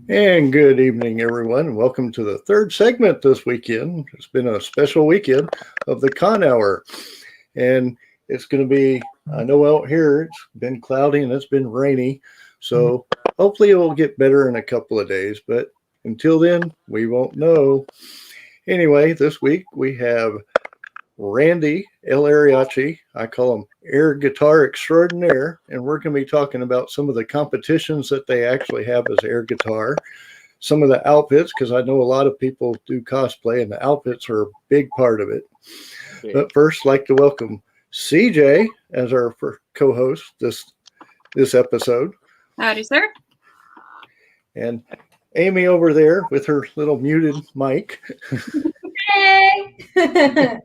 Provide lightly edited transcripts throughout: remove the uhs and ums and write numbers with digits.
And good evening, everyone. Welcome to the third segment this weekend. It's been a special weekend of the Con Hour. And it's going to be, I know out here it's been cloudy and it's been rainy. So hopefully it will get better in a couple of days. But until then, we won't know. Anyway, this week we have Randy Airiachi. I call him Air Guitar Extraordinaire. And we're going to be talking about some of the competitions that they actually have as air guitar, some of the outfits, because I know a lot of people do cosplay and the outfits are a big part of it. Yeah. But first, I'd like to welcome CJ as our co-host this episode, Howdy, sir. and Amy over there with her little muted mic. Hey!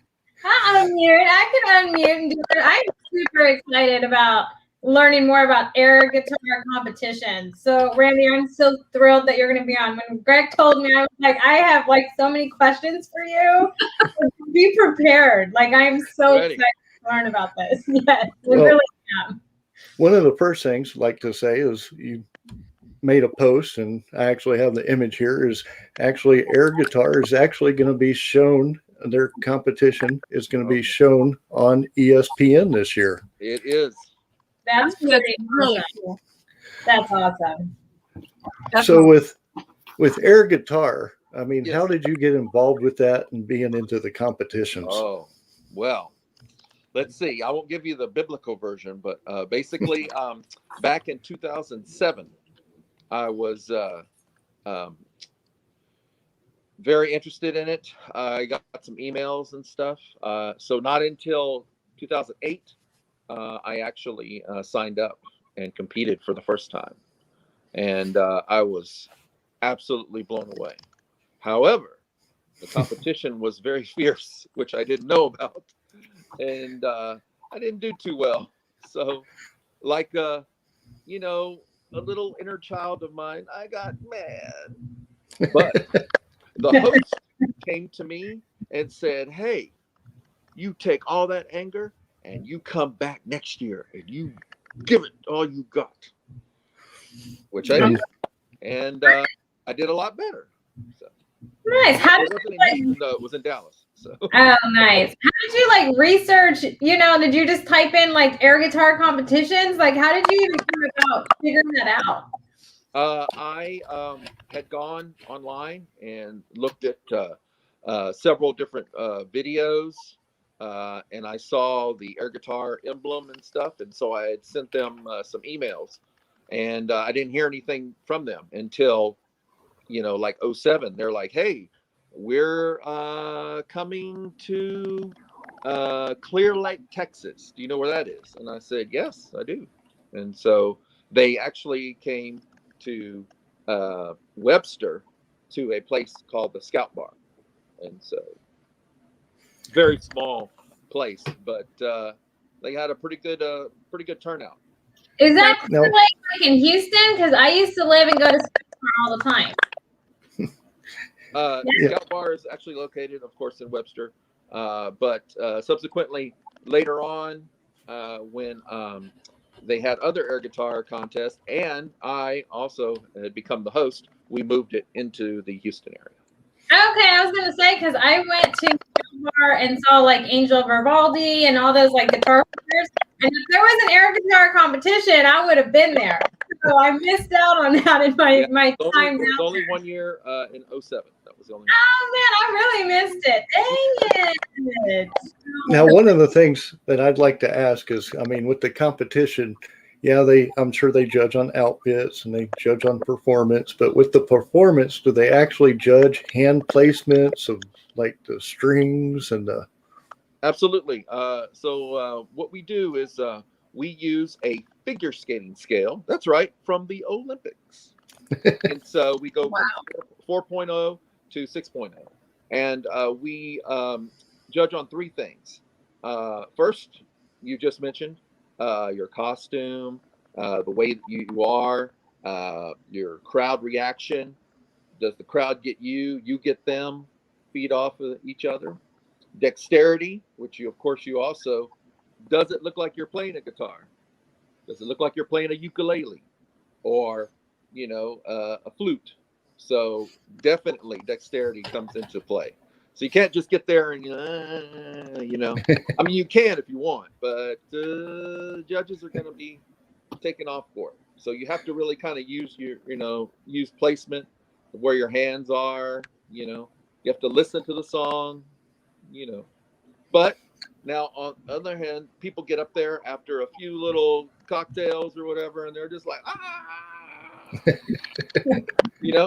I'll unmute. I can unmute and do it. I'm super excited about learning more about air guitar competitions. So, Randy, I'm so thrilled that you're going to be on. When Greg told me, I was like, I have like so many questions for you. Be prepared. Like, I'm so Ready. excited to learn about this. Yes, we Well, really am. One of the first things I'd like to say is you made a post, and I actually have the image here, is actually air guitar is actually going to be shown. Their competition is going to be shown on ESPN this year. It is. That's pretty really awesome. cool. That's awesome. So with air guitar, I mean, Yes. how did you get involved with that and being into the competitions? Oh, well, let's see. I won't give you the biblical version, but basically, back in 2007, I was very interested in it. I got some emails and stuff. So not until 2008, I actually signed up and competed for the first time. And I was absolutely blown away. However, the competition was very fierce, which I didn't know about. And I didn't do too well. So like, a little inner child of mine, I got mad. But the host came to me and said, hey, you take all that anger and you come back next year and you give it all you got, which I did. And I did a lot better. So, Nice. How it did wasn't you in Houston, though. It was in Dallas. So Oh, nice. How did you like research? Did you just type in like air guitar competitions? Like, how did you even come about figuring that out? I had gone online and looked at several different videos, and I saw the air guitar emblem and stuff, and so I had sent them some emails, and I didn't hear anything from them until, like 07. They're like, hey, we're coming to Clear Lake, Texas. Do you know where that is? And I said, yes, I do. And so they actually came to Webster, to a place called the Scout Bar. And so very small place, but they had a pretty good turnout. Is that No. like in Houston? Because I used to live and go to school all the time. Yeah. Scout Bar is actually located, of course, in Webster, but subsequently later on, when they had other air guitar contests, and I also had become the host, we moved it into the Houston area. Okay, I was gonna say because I went to Scout Bar and saw like Angel Vivaldi and all those like guitar players. And if there was an air guitar competition, I would have been there. So I missed out on that in my It time was down only there. 1 year in 07. That was the only. Oh man, I really missed it. Dang it. Now, one of the things that I'd like to ask is, I mean, with the competition, yeah, I'm sure they judge on outfits and they judge on performance, but with the performance, do they actually judge hand placements of like the strings and the? Absolutely. So what we do is we use a figure skating scale. That's right, from the Olympics. And so we go from 4.0 to 6.0. And we judge on three things. First, you just mentioned your costume, the way that you are, your crowd reaction. Does the crowd get you? You get them? Feed off of each other. Dexterity, which of course you also, does it look like you're playing a guitar? Does it look like you're playing a ukulele? Or a flute. So definitely dexterity comes into play. So you can't just get there and, I mean, you can if you want, but judges are going to be taken off for it. So you have to really kind of use use placement of where your hands are, you have to listen to the song, but now on the other hand, people get up there after a few little cocktails or whatever, and they're just like,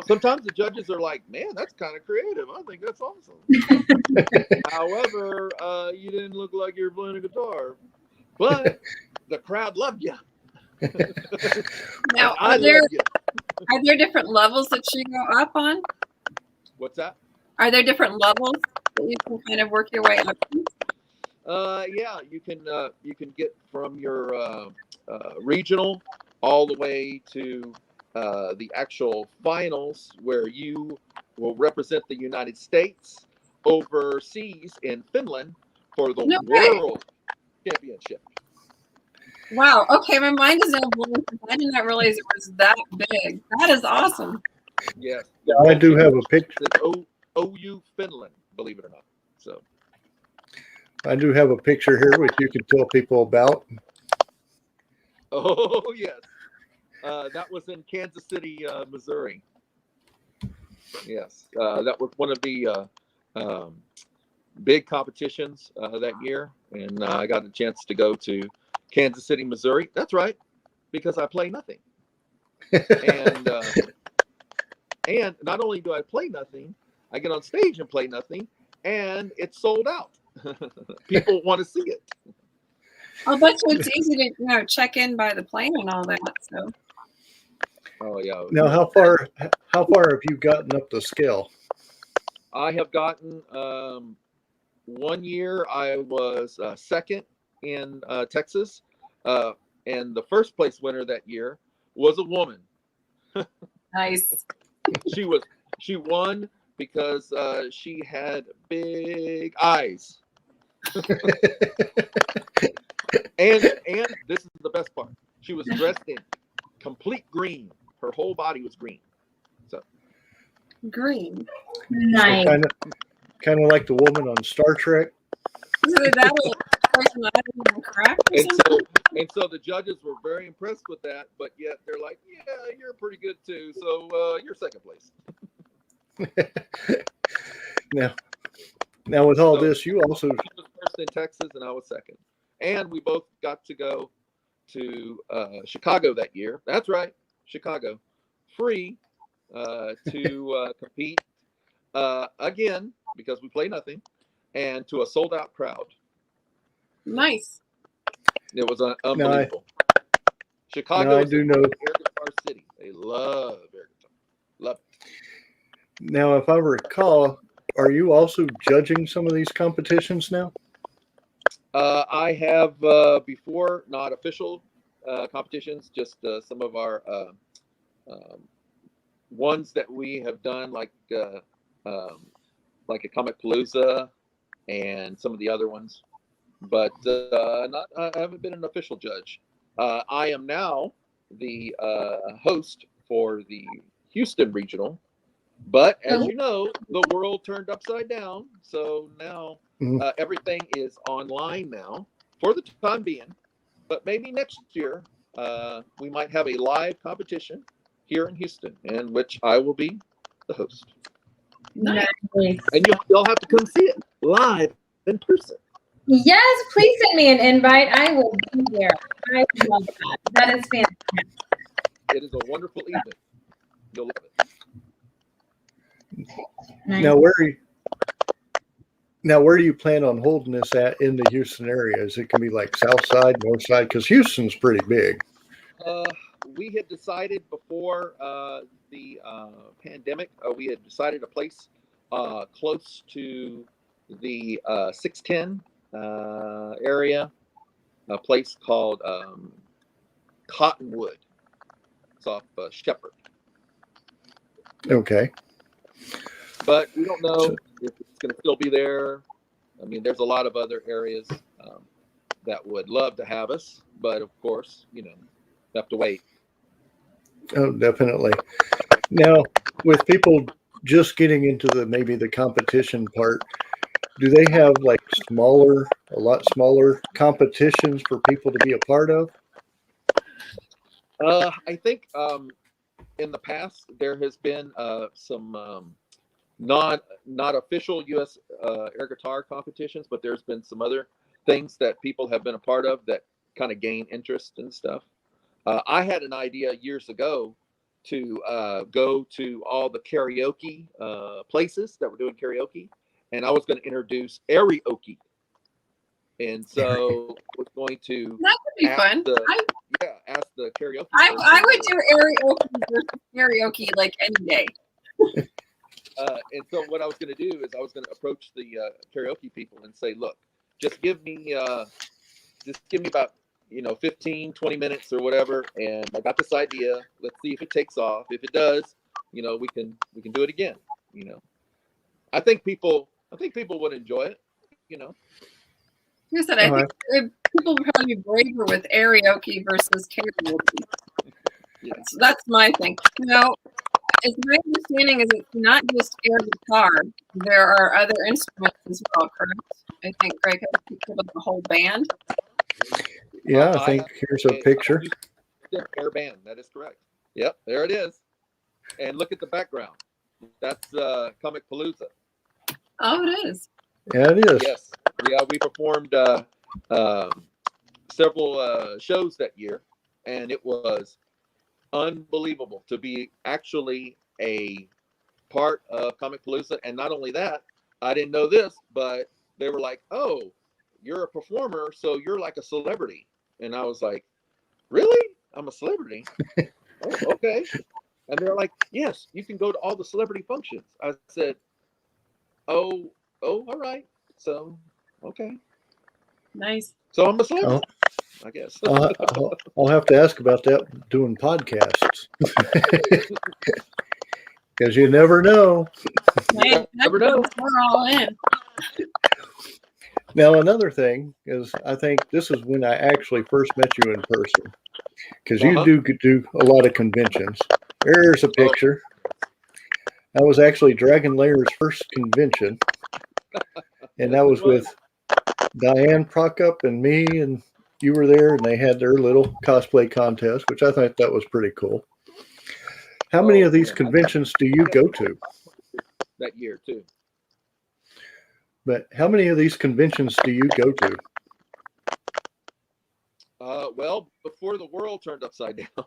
sometimes the judges are like, man, that's kind of creative. I think that's awesome. However, you didn't look like you were playing a guitar, but the crowd loved you. Now, are there different levels that you go up on? What's that? Are there different levels that you can kind of work your way up to? Yeah, you can get from your regional all the way to the actual finals, where you will represent the United States overseas in Finland for the World Championship. Wow. Okay, my mind is now blown. I did not realize it was that big. That is awesome. Yes. I do have a picture. It's OU Finland, believe it or not. So I do have a picture here which you can tell people about. Oh yes. That was in Kansas City, Missouri. Yes, that was one of the big competitions that year, and I got a chance to go to Kansas City, Missouri. That's right, because I play nothing. And not only do I play nothing, I get on stage and play nothing, and it's sold out. People want to see it. I'll bet you it's easy to check in by the plane and all that. So. Oh yeah. Now, how far have you gotten up the scale? I have gotten 1 year. I was second in Texas, and the first place winner that year was a woman. Nice. She won because she had big eyes. and this is the best part. She was dressed in complete green. Her whole body was green. So green. Nice. So kind of like the woman on Star Trek. So that was correct. And so the judges were very impressed with that, but yet they're like, yeah, you're pretty good too. So you're second place. Now with all this, you also she was first in Texas and I was second. And we both got to go to Chicago that year. That's right, Chicago, free to compete again, because we play nothing, and to a sold out crowd. Nice. It was unbelievable. Chicago I is do know air guitar city. They love air guitar. Love it. Now, if I recall, are you also judging some of these competitions now? I have before, not official competitions, just some of our ones that we have done, like a Comic Palooza and some of the other ones, but I haven't been an official judge. I am now the host for the Houston regional, but as you know, the world turned upside down, so now everything is online now for the time being. But maybe next year we might have a live competition here in Houston, in which I will be the host. Nice. And you'll have to come see it live in person. Yes, please send me an invite. I will be there. I love that. That is fantastic. It is a wonderful evening. You'll love it. Nice. Now, where do you plan on holding this at in the Houston area? Is it going to be like South Side, North Side? Because Houston's pretty big. We had decided before the pandemic, we had decided a place close to the 610 area, a place called Cottonwood. It's off Shepherd. Okay. But we don't know if it's going to still be there. I mean, there's a lot of other areas that would love to have us, but of course, you have to wait. Oh, definitely. Now, with people just getting into maybe the competition part, do they have like a lot smaller competitions for people to be a part of? I think in the past there has been some not official U.S. Air guitar competitions, but there's been some other things that people have been a part of that kind of gain interest and stuff. I had an idea years ago to go to all the karaoke places that were doing karaoke, and I was going to introduce Airiachi. And so I was going to That would be fun. ask the karaoke. I would do karaoke versus karaoke like any day. And so what I was going to do is I was going to approach the karaoke people and say, look, just give me about 15, 20 minutes or whatever, and I got this idea. Let's see if it takes off. If it does, we can do it again. I think people would enjoy it. Like I said, I think people would probably be braver with karaoke versus karaoke. Yeah. That's my thing. As my understanding is, it's not just air guitar. There are other instruments as well, correct? I think Greg has a picture of the whole band. Yeah, I think here's a picture. Air band, that is correct. Yep, there it is. And look at the background. That's Comic Palooza. Oh, it is. Yeah, it is. Yes. Yeah, we performed several shows that year, and it was unbelievable to be actually a part of Comic Palooza. And not only that, I didn't know this, but they were like, "Oh, you're a performer, so you're like a celebrity." And I was like, "Really? I'm a celebrity?" Oh, okay. And they're like, "Yes, you can go to all the celebrity functions." I said, "Oh, all right. So, okay." Nice. So I'm a celebrity, I guess. I'll have to ask about that doing podcasts. Because you never know. Never know. We're all in. Now, another thing is, I think this is when I actually first met you in person. Because you do a lot of conventions. There's a picture. That was actually Dragon Layer's first convention. And that was with Diane Prokop and me, and you were there, and they had their little cosplay contest, which I thought that was pretty cool. How many of these conventions do you go to? That year, too. But how many of these conventions do you go to? Well, before the world turned upside down,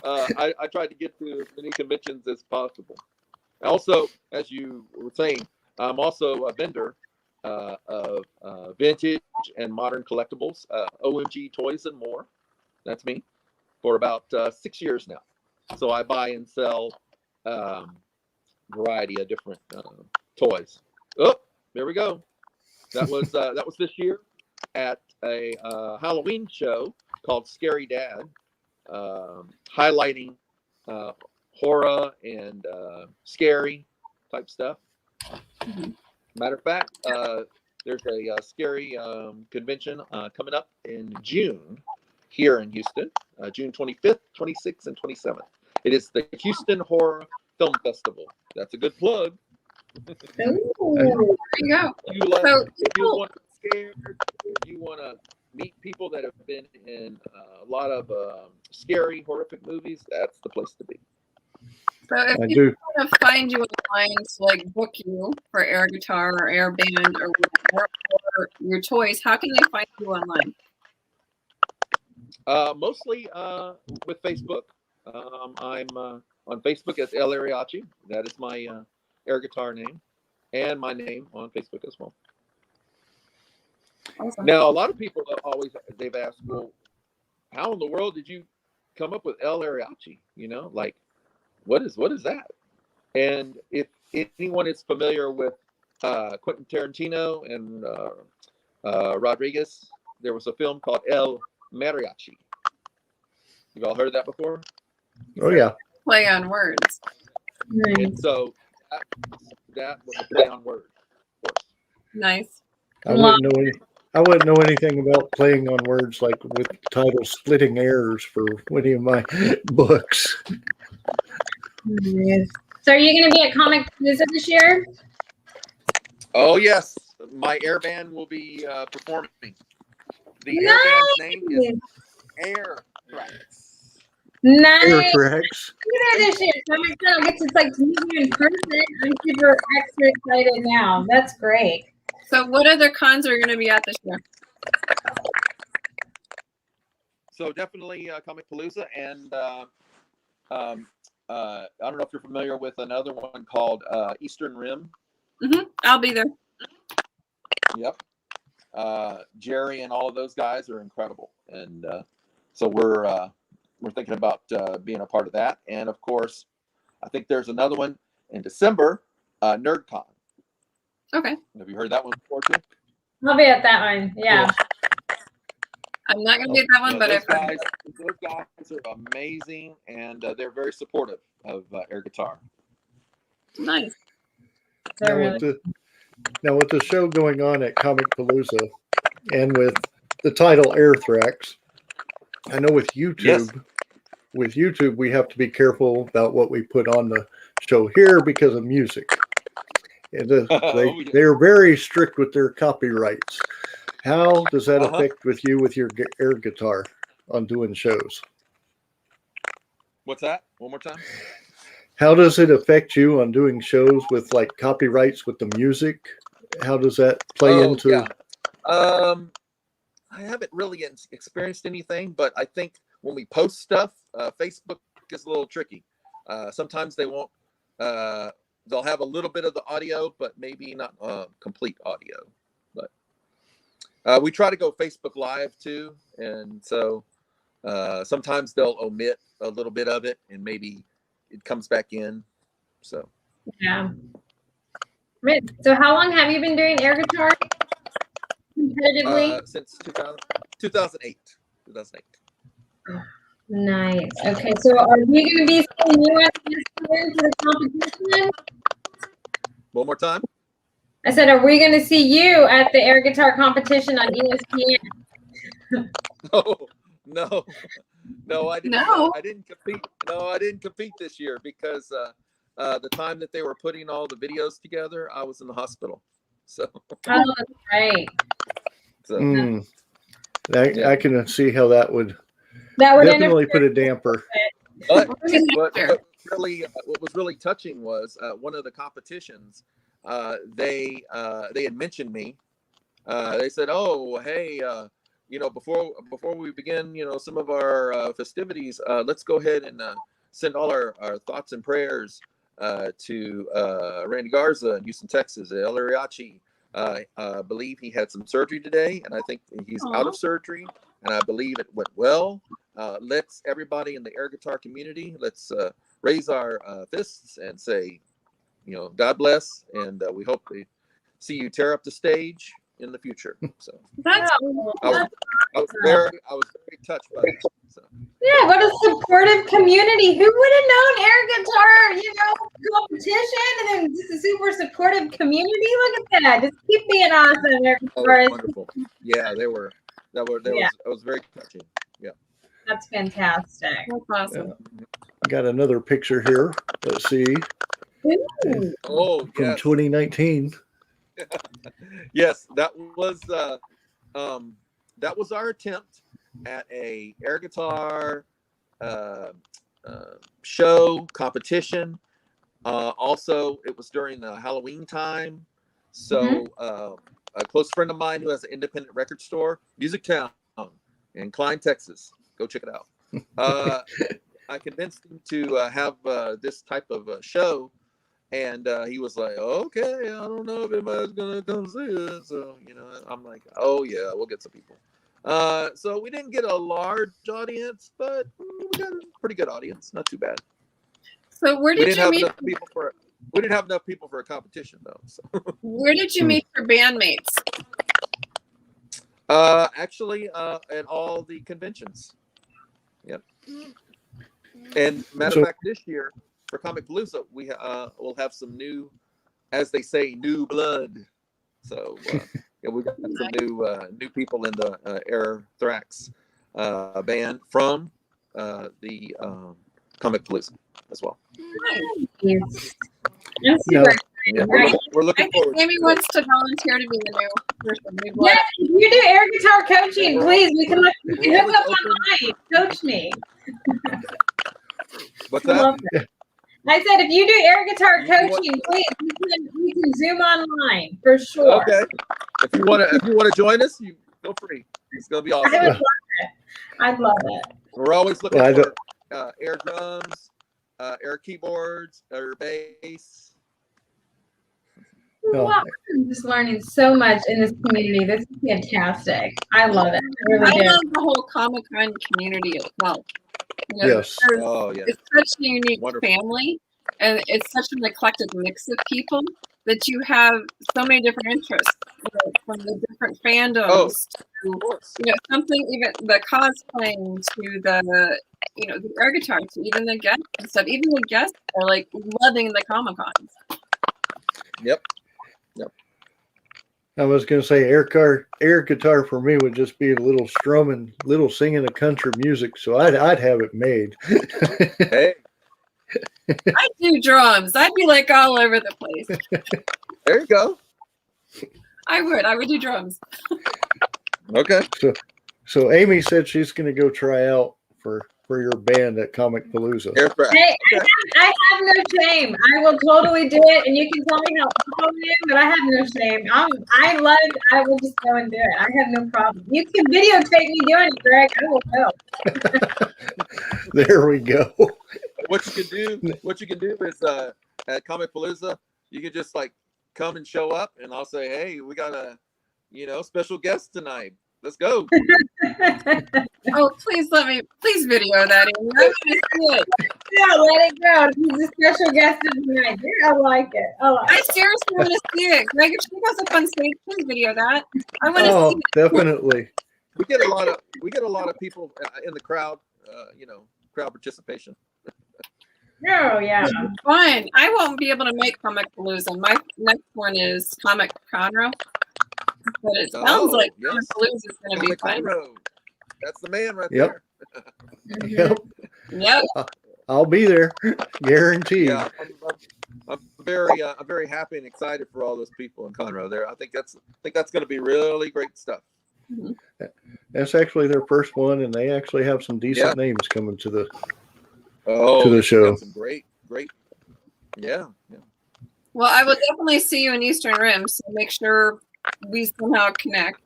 I tried to get to as many conventions as possible. Also, as you were saying, I'm also a vendor of vintage and modern collectibles, OMG Toys and More. That's me, for about 6 years now. So I buy and sell variety of different toys. Oh, there we go. That was this year at a Halloween show called Scary Dad, highlighting horror and scary type stuff. Matter of fact, there's a scary convention coming up in June here in Houston, June 25th, 26th, and 27th. It is the Houston Horror Film Festival. That's a good plug. There you go. If you want to scare, if you want to meet people that have been in a lot of scary, horrific movies, that's the place to be. So if people want to find you online to like book you for air guitar or air band or whatever, or your toys, how can they find you online? Mostly with Facebook. I'm on Facebook as El Airiachi. That is my air guitar name, and my name on Facebook as well. Awesome. Now, a lot of people they've asked, well, how in the world did you come up with El Airiachi? Like, what is that? And if anyone is familiar with Quentin Tarantino and Rodriguez, there was a film called El Mariachi. You've all heard of that before? Oh, yeah. Play on words. And so that was a play on words, of course. Nice. I I wouldn't know anything about playing on words like with the title "Splitting Airs" for any of my books. Yes. So are you going to be at Comic Palooza this year? Oh yes, my air band will be performing. The air band's name is Airiachi. Nice. Air tracks. Be there this year. So I'm excited. I'll get to like meet you in person. I'm super extra excited now. That's great. So what other cons are going to be at this year? So definitely Comic Palooza, and I don't know if you're familiar with another one called Eastern Rim. I'll be there. Yep. Jerry and all of those guys are incredible, and so we're thinking about being a part of that. And of course, I think there's another one in December, NerdCon. Okay. Have you heard that one before too? I'll be at that one. Yeah. I'm not going to be at that one, but those I've heard. guys are amazing, and they're very supportive of air guitar. Nice. They're Now, really with the show going on at Comic Palooza and with the title Airthrax, I know with YouTube, we have to be careful about what we put on the show here because of music. And they're very strict with their copyrights. How does that affect with you with your air guitar on doing shows? What's that? One more time. How does it affect you on doing shows with like copyrights with the music? How does that play into? Yeah. I haven't really experienced anything, but I think when we post stuff, Facebook is a little tricky. Sometimes they won't. They'll have a little bit of the audio, but maybe not complete audio. But we try to go Facebook Live too, and so sometimes they'll omit a little bit of it, and maybe it comes back in. So yeah. So how long have you been doing air guitar competitively? since 2008. 2008. Nice. Okay, so are we going to be seeing you at the competition? One more time. I said, are we going to see you at the air guitar competition on ESPN? No, I didn't. No. I didn't compete. No, I didn't compete this year because the time that they were putting all the videos together, I was in the hospital. So. Oh, that's right. So. I can see how that would That would definitely put a damper. But really, what was really touching was one of the competitions. They had mentioned me. They said, "Oh, hey, before we begin, some of our festivities, let's go ahead and send all our thoughts and prayers to Randy Garza in Houston, Texas. Airiachi, I believe he had some surgery today, and I think he's out of surgery, and I believe it went well. Let's everybody in the air guitar community, let's raise our fists and say, God bless, and we hope to see you tear up the stage in the future." So That's I was very touched by that. So. Yeah, what a supportive community. Who would have known air guitar, competition, and then just a super supportive community? Look at that. Just keep being awesome, air guitarists. Wonderful. Yeah, that was very touching. Yeah. That's fantastic. That's awesome. Got another picture here. Let's see. Ooh. Oh, From yes. 2019. Yes, that was our attempt at a air guitar show competition. Also, it was during the Halloween time. So a close friend of mine who has an independent record store, Music Town in Klein, Texas. Go check it out. I convinced him to have this type of show. And he was like, "Okay, I don't know if anybody's gonna come see it." So I'm like, "Oh yeah, we'll get some people." So we didn't get a large audience, but we got a pretty good audience. Not too bad. So where did you meet? We didn't have enough people for a competition though. So. Where did you meet your bandmates? Actually, at all the conventions. Yep. And matter of fact, this year for Comic Palooza, we'll have some new, as they say, new blood. So Yeah, we got some new people in the Airiachi band from the Comic Palooza as well. Yes. I'm No. super Yeah, excited. we're I looking think forward. Amy wants to volunteer to be the new person. New blood. Yes, if you do air guitar coaching, please, we can we're hook up always open. online. Coach me. What's I that? love that. I said, if you do air guitar You want- coaching, please, we can Zoom online for sure. Okay. If you want to join us, you feel free. It's gonna be I would awesome. love it. I'd love it. We're always looking Well, I for air drums, air keyboards, air bass. Oh. Wow, I'm just learning so much in this community. This is fantastic. I love it. I really I do. love the whole Comic-Con community itself. You know, Yes. Oh yeah. it's such a unique Wonderful. family, and it's such an eclectic mix of people that you have so many different interests, from the different fandoms to Of course. something, even the cosplaying to the the air guitar to even the guests and stuff. Even the guests are like loving the Comic-Cons. Yep. I was going to say air guitar for me would just be a little strumming, little singing of country music. So I'd have it made. Hey, I do drums. I'd be like all over the place. there you go. I would do drums. Okay. So Amy said she's going to go try out for your band at Comic Palooza. Air track. Hey, I have no shame. I will totally do it, and you can tell me how awful I am, but I have no shame. I will just go and do it. I have no problem. You can videotape me doing it, Greg. I will go. There we go. What you can do is at Comic Palooza, you can just like come and show up, and I'll say, hey, we got a special guest tonight. Let's go. Oh, please video that. Amy. I want to see it. Yeah, let it go. He's a special guest of the night. I like it. I seriously want to see it. Greg, if she goes up on stage, please video that. I want to Oh, see it. definitely. We get a lot of people in the crowd. Crowd participation. Oh, yeah. Fun. I won't be able to make Comic Palooza. My next one is Comic Conroe. But it sounds like yes. Comic Palooza is going to be fun. Conroe. That's the man right Yep. there. Yep. Yep. I'll be there, guaranteed. Yeah, I'm very happy and excited for all those people in Conroe there. I think that's going to be really great stuff. Mm-hmm. That's actually their first one, and they actually have some decent names coming to the show. Some great. Yeah. Well, I will definitely see you in Eastern Rim, so make sure we somehow connect.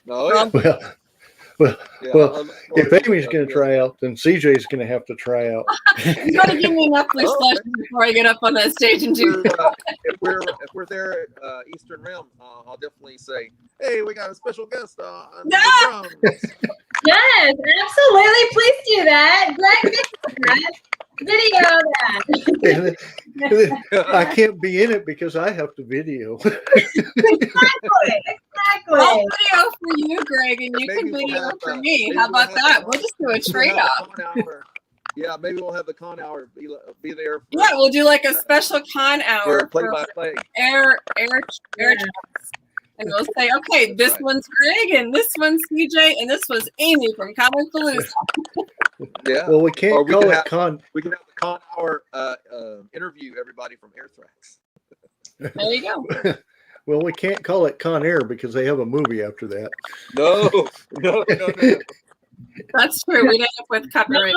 Oh, yeah. Well, Yeah, if Amy's going to try out, then CJ's going to have to try out. You got to give me enough sessions before I get up on that stage and do that. If we're there at Eastern Rim, I'll definitely say, hey, we got a special guest on the drums. Yes, absolutely. Please do that. Greg, video that. I can't be in it because I have to video. Exactly. I'll video for you, Greg, and you can video for me. How about that? We'll just do a trade-off. Yeah, maybe we'll have the con hour be there. Yeah, we'll do like a special con hour play for by play. air tracks. And we'll say, okay, this one's Greg, and this one's CJ, and this was Amy from Comic Palooza. Yeah. Well, we can't call it con. We can have the con hour interview everybody from Airiachi. There you go. Well, we can't call it Con Air because they have a movie after that. No. That's true. We'd end up with copyright.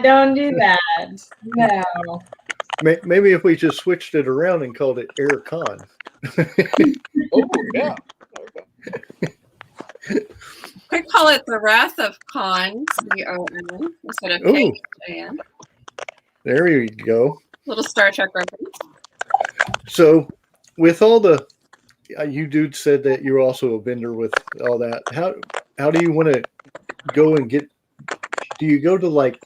Don't do that. No. Maybe if we just switched it around and called it Air Con. Oh, yeah. Could call it The Wrath of Khan, C-O-N, instead of K-H-A-N. There you go. Little Star Trek reference. So, with all the, you dude said that you're also a vendor with all that. How do you want to go and get? Do you go to like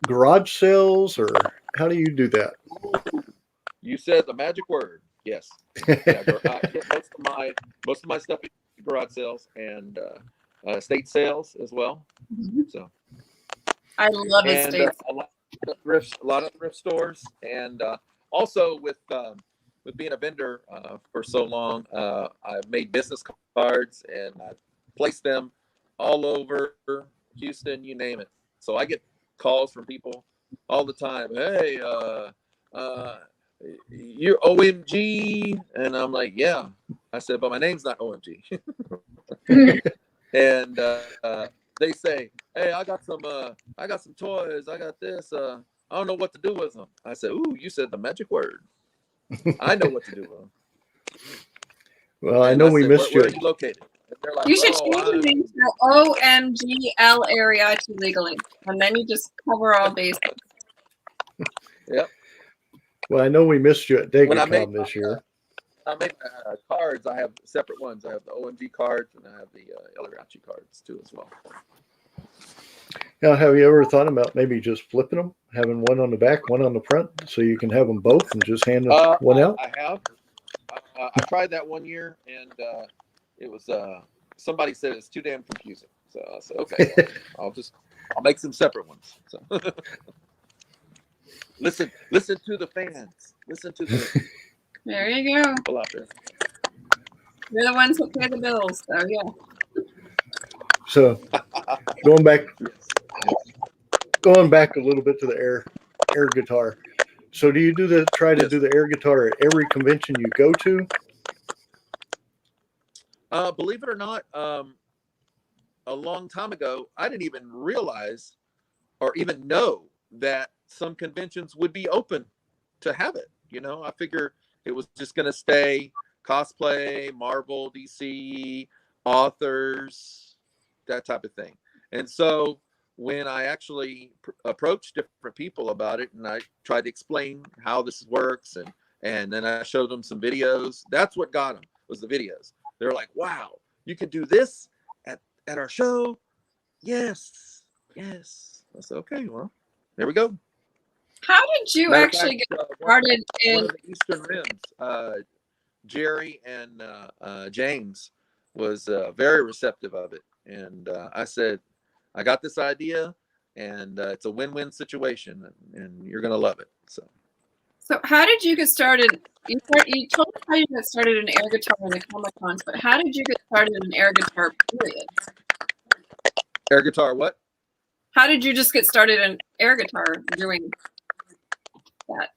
garage sales, or how do you do that? You said the magic word. Yes. Yeah, most of my stuff is garage sales and estate sales as well. Mm-hmm. So I love estate. a lot of thrift stores, and also with with being a vendor for so long, I've made business cards and I placed them all over Houston, you name it. So I get calls from people all the time. Hey, you're OMG, and I'm like, yeah. I said, but my name's not OMG. And they say, hey, I got some toys. I got this. I don't know what to do with them. I said, ooh, you said the magic word. I know what to do with them. Well, I And know we said, missed where you. are you located? And they're like, You should oh, change your name to OMGL Airiachi legally, and then you just cover all bases. Yep. Well, I know we missed you at When I make DegaCon this year. I make cards, I have separate ones. I have the OMG cards and I have the Airiachi cards too as well. Now, have you ever thought about maybe just flipping them, having one on the back, one on the front, so you can have them both and just hand one out? I have. I tried that one year, and it was somebody said it's too damn confusing. So I said, okay, well, I'll make some separate ones. So listen to the fans. Listen to the There you go. people out there. You're the ones who pay the bills, so yeah. So going back a little bit to the air guitar. So do you try to do the air guitar at every convention you go to? Believe it or not, a long time ago, I didn't even realize or even know that some conventions would be open to have it. You know, I figure it was just going to stay cosplay, Marvel, DC, authors, that type of thing. And so when I actually approached different people about it and I tried to explain how this works and then I showed them some videos, that's what got them, was the videos. They're like, wow, you can do this at our show? Yes. I said, okay, well, there we go. How did you actually get started in one of the Eastern Rims? Jerry and James was very receptive of it. And I said, I got this idea and it's a win-win situation and you're going to love it. So how did you get started? You told us how you got started in air guitar in the Comic-Cons, but how did you get started in air guitar, period? Air guitar, what? How did you just get started in air guitar doing that?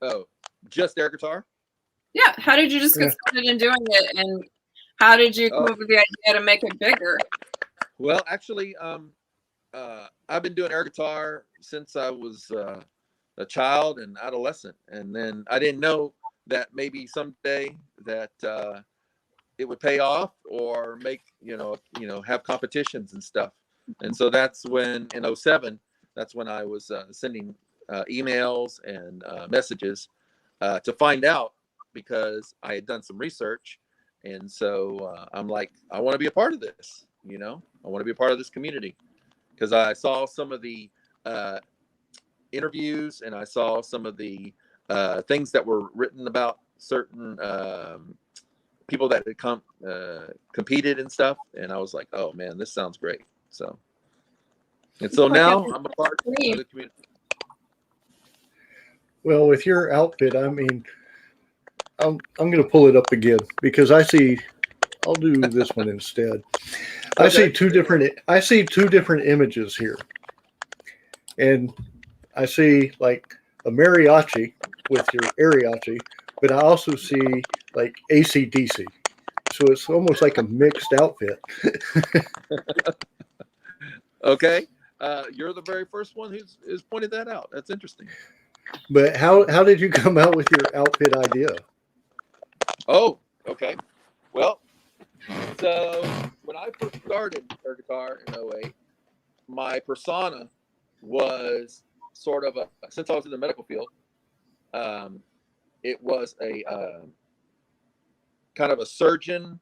Oh, just air guitar? Yeah. How did you just get started in doing it? And how did you come up with the idea to make it bigger? Well, actually, I've been doing air guitar since I was a child and adolescent. And then I didn't know that maybe someday that it would pay off or make, have competitions and stuff. And so that's when in 2007, that's when I was sending emails and messages to find out, because I had done some research. And so I'm like, I want to be a part of this, I want to be a part of this community, because I saw some of the interviews and I saw some of the things that were written about certain people that had competed and stuff. And I was like, oh man, this sounds great. So now I'm a part of the community. Well, with your outfit, I mean, I'm going to pull it up again because I'll do this one instead. Okay. I see two different images here. And I see like a mariachi with your Airiachi, but I also see like AC/DC. So it's almost like a mixed outfit. Okay. You're the very first one who's pointed that out. That's interesting. But how did you come out with your outfit idea? Oh, okay. Well, so when I first started air guitar in 2008, my persona was sort of since I was in the medical field, it was a kind of a surgeon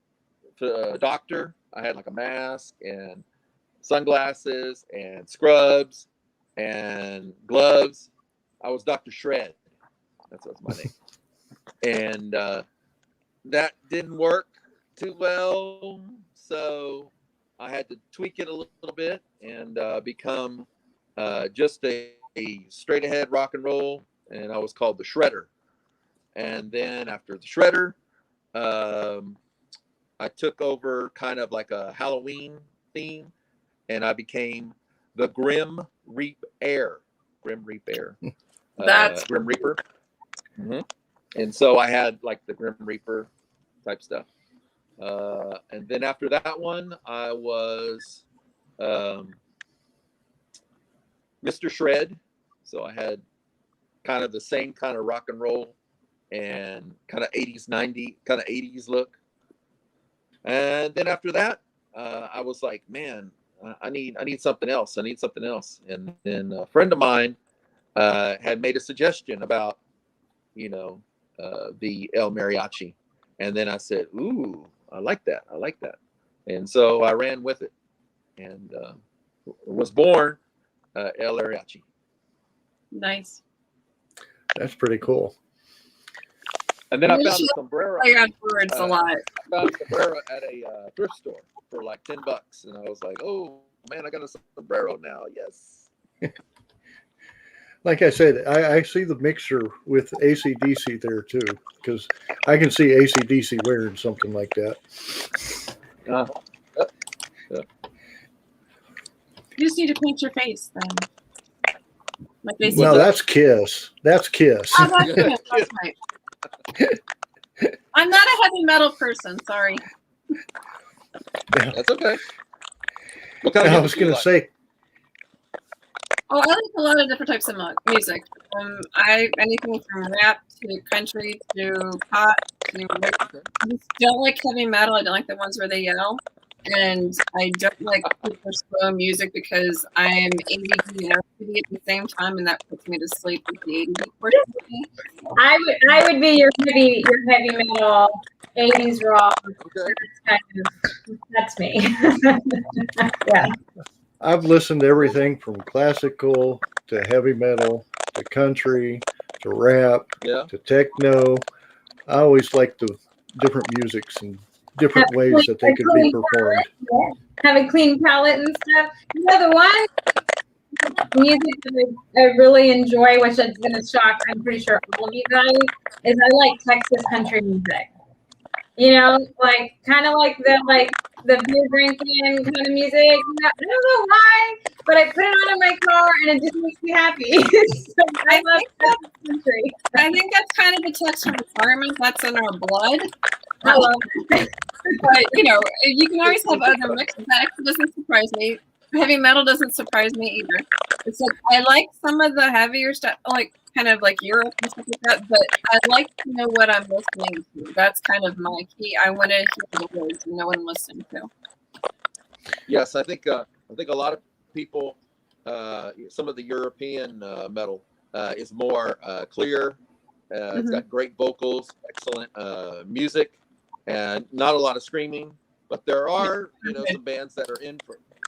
to a doctor. I had like a mask and sunglasses and scrubs and gloves. I was Dr. Shred. That's my name. And that didn't work too well. So I had to tweak it a little bit and become just a straight ahead rock and roll. And I was called the Shredder. And then after the shredder, I took over kind of like a Halloween theme, and I became the Grim Reap Heir. Grim Reap Heir. That's Grim Reaper. Mm-hmm. And so I had like the Grim Reaper type stuff. And then after that one, I was Mr. Shred. So I had kind of the same kind of rock and roll and kind of 80s, 90s, kind of 80s look. And then after that, I was like, man, I need something else. I need something else. And then a friend of mine had made a suggestion about, the El Mariachi. And then I said, ooh, I like that. I like that. And so I ran with it and was born El Airiachi. nice. That's pretty cool. And then I found a sombrero. Play on words a lot. I found a sombrero at a thrift store for like $10. And I was like, oh, man, I got a sombrero now. Yes. Like I said, I see the mixture with AC/DC there too, because I can see AC/DC wearing something like that. Yeah. You just need to paint your face then. Like they No, that's Kiss. That's Kiss. Oh, that's it. That's right. I'm not a heavy metal person. Sorry. That's okay. What kind of I was going to say, Oh, I like a lot of different types of music. Anything from rap to country to pop to. I just don't like heavy metal. I don't like the ones where they yell, and I don't like super slow music because I am ADD and OCD at the same time, and that puts me to sleep with the ADD portion of me. I would be your heavy metal 80s rock. That's me. Yeah. I've listened to everything from classical to heavy metal to country to rap to techno. I always like the different musics and different ways that they could be performed. Have a clean palette and stuff. The one music that I really enjoy, which is going to shock, I'm pretty sure all of you guys, is I like Texas country music. Like kind of like the beer drinking kind of music. I don't know why, but I put it on in my car and it just makes me happy. So I love Texas country. I think that's kind of a Texas requirement. That's in our blood. I love it. But you can always have other mixes. That actually doesn't surprise me. Heavy metal doesn't surprise me either. It's like I like some of the heavier stuff, like kind of like Europe and stuff like that. But I like to know what I'm listening to. That's kind of my key. I want to hear the words and know what I'm listening to. Yes, I think a lot of people, some of the European metal is more clear. It's got great vocals, excellent music, and not a lot of screaming. But there are, some bands that are in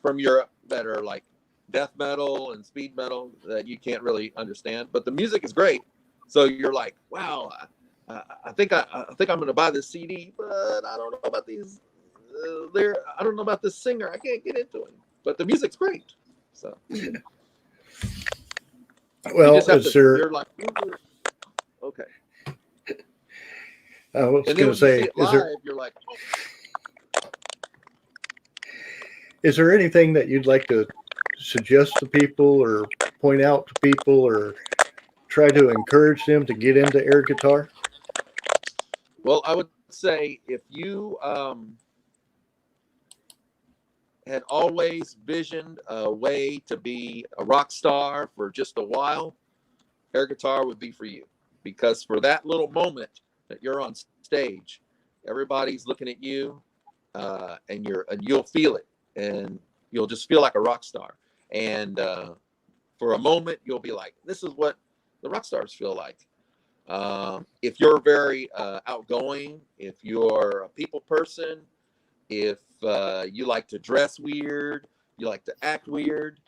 from Europe that are like death metal and speed metal that you can't really understand. But the music is great, so you're like, wow, I think I'm going to buy this CD, but I don't know about these. I don't know about this singer. I can't get into it, but the music's great. So, well, you're like, okay. I was And then going when to say, you see it live, you're like, is there anything that you'd like to suggest to people or point out to people or try to encourage them to get into air guitar? Well, I would say if you had always visioned a way to be a rock star for just a while, air guitar would be for you. Because for that little moment that you're on stage, everybody's looking at you, and you'll feel it, and you'll just feel like a rock star. And for a moment, you'll be like, "This is what the rock stars feel like." If you're very outgoing, if you're a people person, if you like to dress weird, you like to act weird,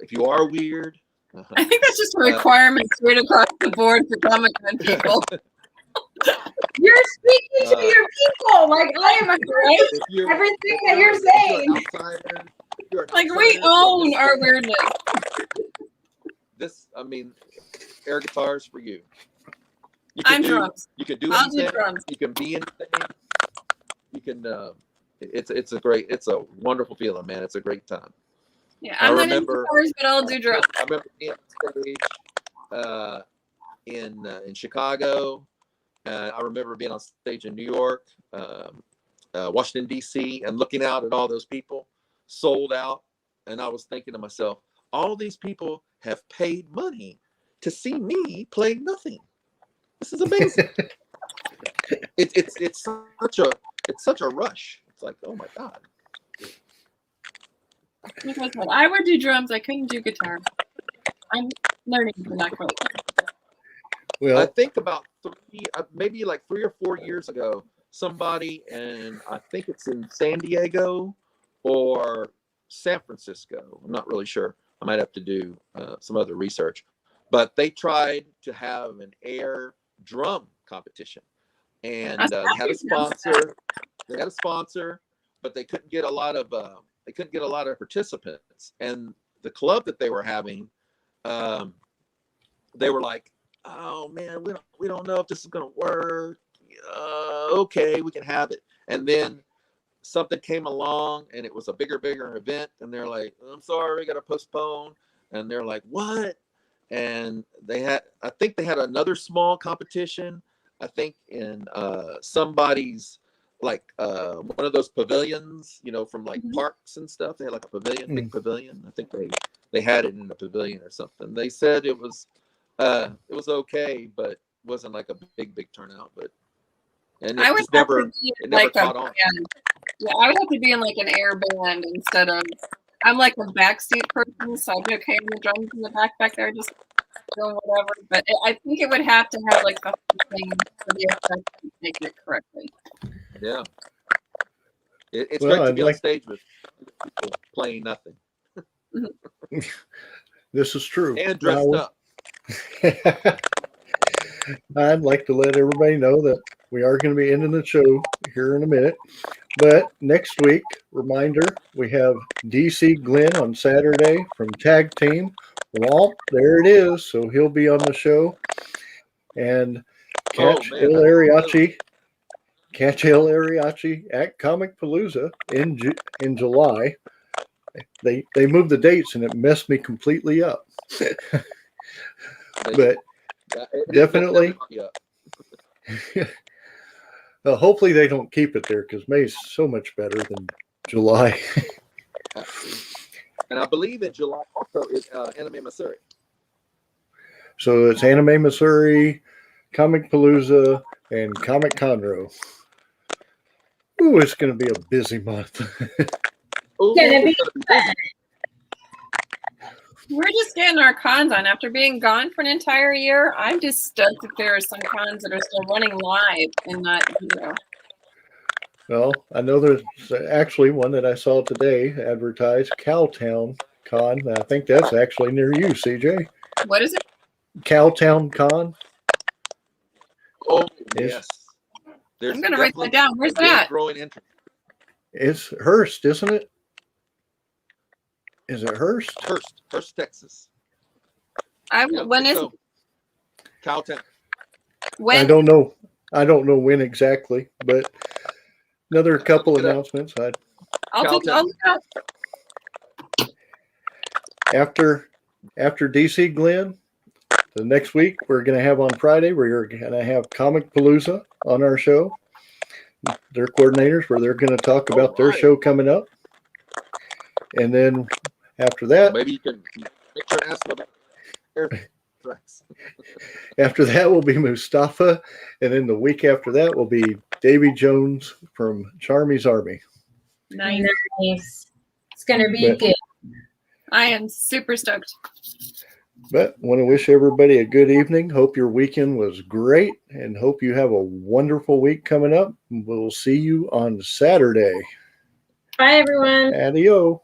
if you are weird. I think that's just a requirement straight across the board for Comic-Con people. You're speaking to your people. Like I am right. Everything that you're saying. Like we own our weirdness. Air guitars for you. I'm drums. You can do I'll do anything. drums. You can be anything. You can. It's a wonderful feeling, man. It's a great time. Yeah, I'm not into guitars, but I'll do drums. I remember being on stage in Chicago. I remember being on stage in New York, Washington D.C., and looking out at all those people sold out, and I was thinking to myself, all these people have paid money to see me play nothing. This is amazing. It's such a rush. It's like, oh my God. Like I said, I would do drums. I couldn't do guitar. I'm learning, but not quite. I Well, think about maybe like 3 or 4 years ago, somebody, and I think it's in San Diego or San Francisco. I'm not really sure. I might have to do some other research. But they tried to have an air drum competition, and they had a sponsor. They had a sponsor, but they couldn't get a lot of participants. And the club that they were having, they were like, "Oh man, we don't know if this is gonna work. Okay, we can have it." And then something came along, and it was a bigger event, and they're like, "I'm sorry, we got to postpone." And they're like, "What?" And I think they had another small competition. I think in somebody's like one of those pavilions, from like parks and stuff. They had like a pavilion, big pavilion. I think they had it in a pavilion or something. They said it was okay, but wasn't like a big turnout. But and I would it never caught on. Yeah, I would have to be in like an air band instead of. I'm like a backseat person, so I'd be okay with the drums in the back there, just doing whatever. But I think it would have to have like something for the effect to make it correctly. Yeah, it's great to be on stage with people playing nothing. this is true. And dressed up. I'd like to let everybody know that we are going to be ending the show here in a minute. But next week, reminder, we have DC Glenn on Saturday from Tag Team. Walt, there it is. So he'll be on the show. And catch Airiachi at Comic Palooza in July. They moved the dates and it messed me completely up. But definitely. Hopefully they don't keep it there because May's so much better than July. And I believe in July also is Anime Missouri. So it's Anime Missouri, Comic Palooza, and Comic Conroe. Ooh, it's going to be a busy month. We're just getting our cons on. After being gone for an entire year, I'm just stoked that there are some cons that are still running live and not video. Well, I know there's actually one that I saw today advertised, Cowtown Con. I think that's actually near you, CJ. What is it? Cowtown Con. Oh, yes. I'm going to write that down. Where's that? Growing interest. It's Hearst, isn't it? Is it Hearst? Hearst, Texas. When is it? Cowtown. When? I don't know when exactly, but another couple announcements. I'll look it up. After DC Glenn, the next week we're going to have on Friday, we're going to have Comic Palooza on our show. Their coordinators, where they're going to talk about their show coming up. And then after that, maybe you can make sure and ask them about airstrikes. After that will be Mustafa, and then the week after that will be Davy Jones from Charmy's Army. Nice. It's going to be good. I am super stoked. But want to wish everybody a good evening. Hope your weekend was great, and hope you have a wonderful week coming up. We'll see you on Saturday. Bye, everyone. Adios.